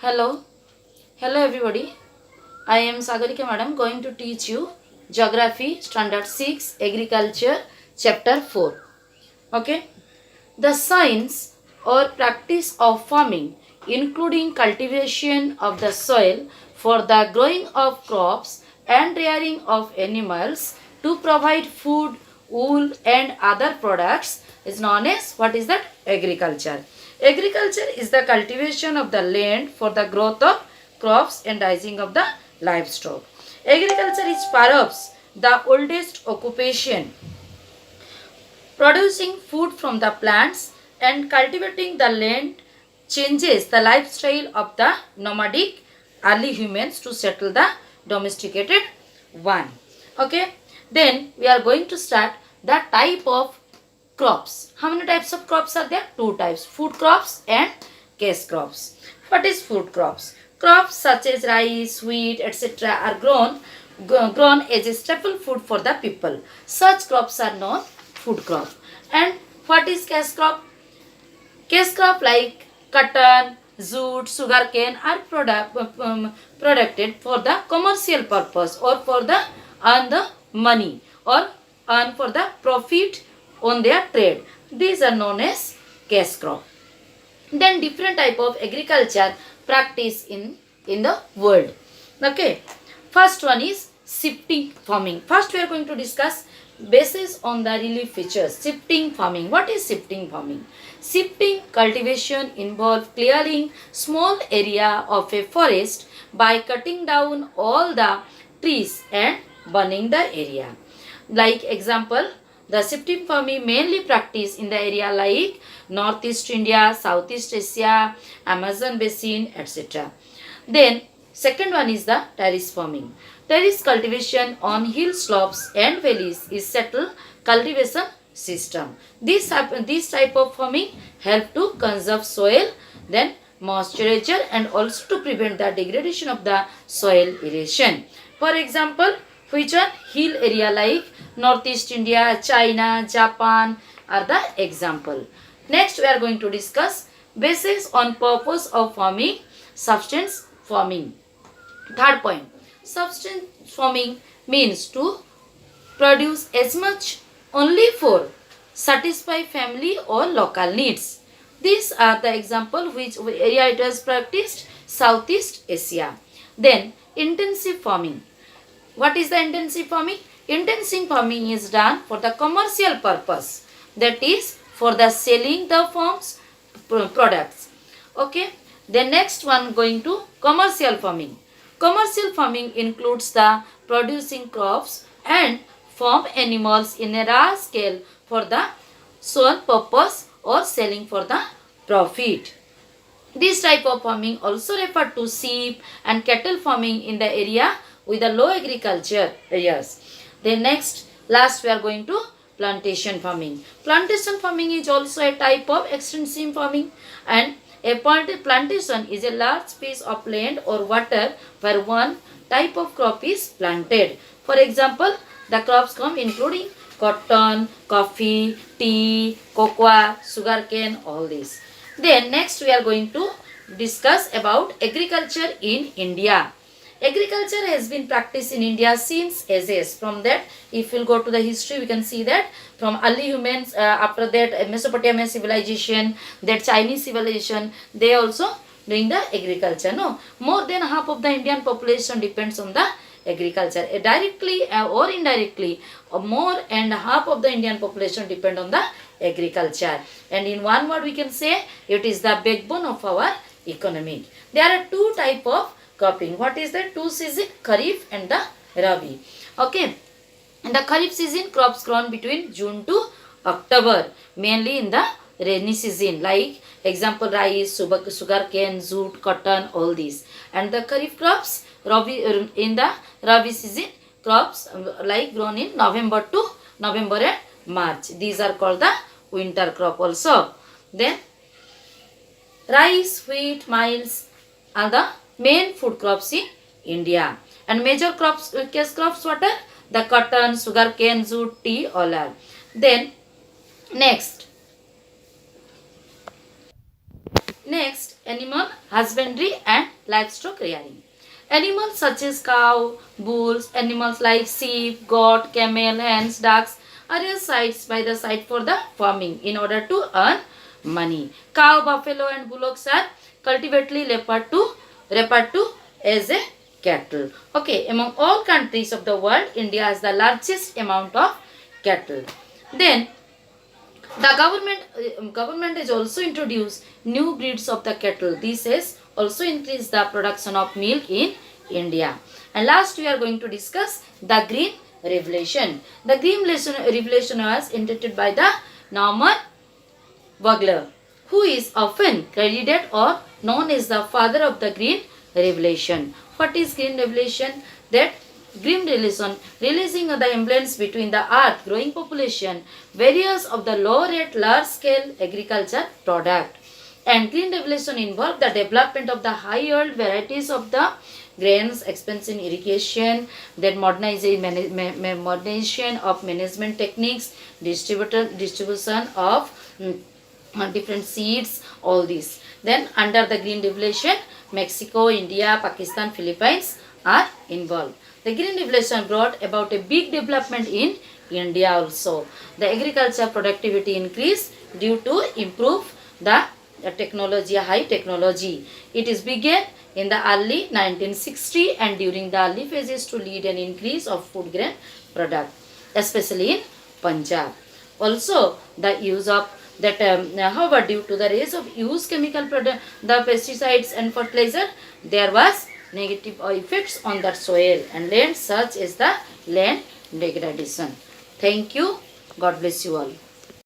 Hello, hello everybody. I am Sagarika Madam going to teach you Geography Standard 6 Agriculture Chapter 4. Okay. The science or practice of farming including cultivation of the soil for the growing of crops and rearing of animals to provide food, wool and other products is known as what is that? Agriculture. Agriculture is the cultivation of the land for the growth of crops and raising of the livestock. Agriculture is perhaps the oldest occupation, producing food from the plants and cultivating the land changes the lifestyle of the nomadic early humans to settle the domesticated one. Okay, then we are going to start the type of crops. How many types of crops are there? Two types, food crops and cash crops. What is food crops? Crops such as rice, wheat, etc. are grown as a staple food for the people. Such crops are known food crop. And what is cash crop? Cash crop like cotton, jute, sugarcane are produced for the commercial purpose or for the earn the money or earn for the profit on their trade. These are known as cash crop. Then different type of agriculture practice in the world. Okay. First one is shifting farming. First we are going to discuss basis on the relief features. Shifting farming. What is shifting farming? Shifting cultivation involves clearing small area of a forest by cutting down all the trees and burning the area. Like example, the shifting farming mainly practiced in the area like Northeast India, Southeast Asia, Amazon basin, etc. Then second one is the terrace farming. Terrace cultivation on hill slopes and valleys is settled cultivation system. This type of farming help to conserve soil, then moisturizer and also to prevent the degradation of the soil erosion. For example, which one? Hill area like Northeast India, China, Japan are the example. Next we are going to discuss basis on purpose of farming, substance farming. Third point, substance farming means to produce as much only for satisfy family or local needs. These are the example which area it was practiced, Southeast Asia. Then intensive farming. What is the intensive farming? Intensive farming is done for the commercial purpose, that is for the selling the farms products. Okay. The next one going to commercial farming. Commercial farming includes the producing crops and farm animals in a large scale for the sole purpose or selling for the profit. This type of farming also referred to sheep and cattle farming in the area with the low agriculture areas. Then next, last we are going to plantation farming. Plantation farming is also a type of extensive farming, and a plantation is a large piece of land or water where one type of crop is planted. For example, the crops come including cotton, coffee, tea, cocoa, sugarcane, all these. Then next we are going to discuss about agriculture in India. Agriculture has been practiced in India since ages. From that, if we'll go to the history, we can see that from early humans, after that Mesopotamian civilization, that Chinese civilization, they also doing the agriculture. No, more than half of the Indian population depends on the agriculture. Directly or indirectly, more and half of the Indian population depend on the agriculture. And in one word, we can say it is the backbone of our economy. There are two type of cropping. What is the two season? Kharif and the Rabi. Okay. In the Kharif season, crops grown between June to October, mainly in the rainy season, like example rice, sugarcane, jute, cotton, all these. And the Kharif crops in the Rabi season, crops like grown in November to November and March. These are called the winter crop also. Then rice, wheat, maize are the main food crops in India. And major crops, cash crops, what are? The cotton, sugarcane, jute, tea, all are. Then next animal husbandry and livestock rearing. Animals such as cow, bulls, animals like sheep, goat, camel, hens, ducks are raised by the side for the farming in order to earn money. Cow, buffalo and bullocks are cultivatedly referred to as a cattle. Okay, among all countries of the world, India has the largest amount of cattle. Then the government has also introduced new breeds of the cattle. This has also increased the production of milk in India. And last we are going to discuss the Green Revolution. The Revolution was invented by the Norman Vogler, who is often credited or known as the father of the Green Revolution. What is Green Revolution? That Green Revolution, releasing the imbalance between the earth growing population, various of the low rate large scale agriculture product. And Green Revolution involved the development of the high yield varieties of the grains, expansion irrigation, then modernization of management techniques, distribution of different seeds, all these. Then under the Green Revolution, Mexico, India, Pakistan, Philippines are involved. The Green Revolution brought about a big development in India also. The agriculture productivity increased due to improve the technology, high technology. It is began in the early 1960 and during the early phases to lead an increase of food grain product, especially in Punjab. Also, the use of that, however, due to the rise of use chemical product, the pesticides and fertilizer, there was negative effects on the soil and land, such as the land degradation. Thank you. God bless you all.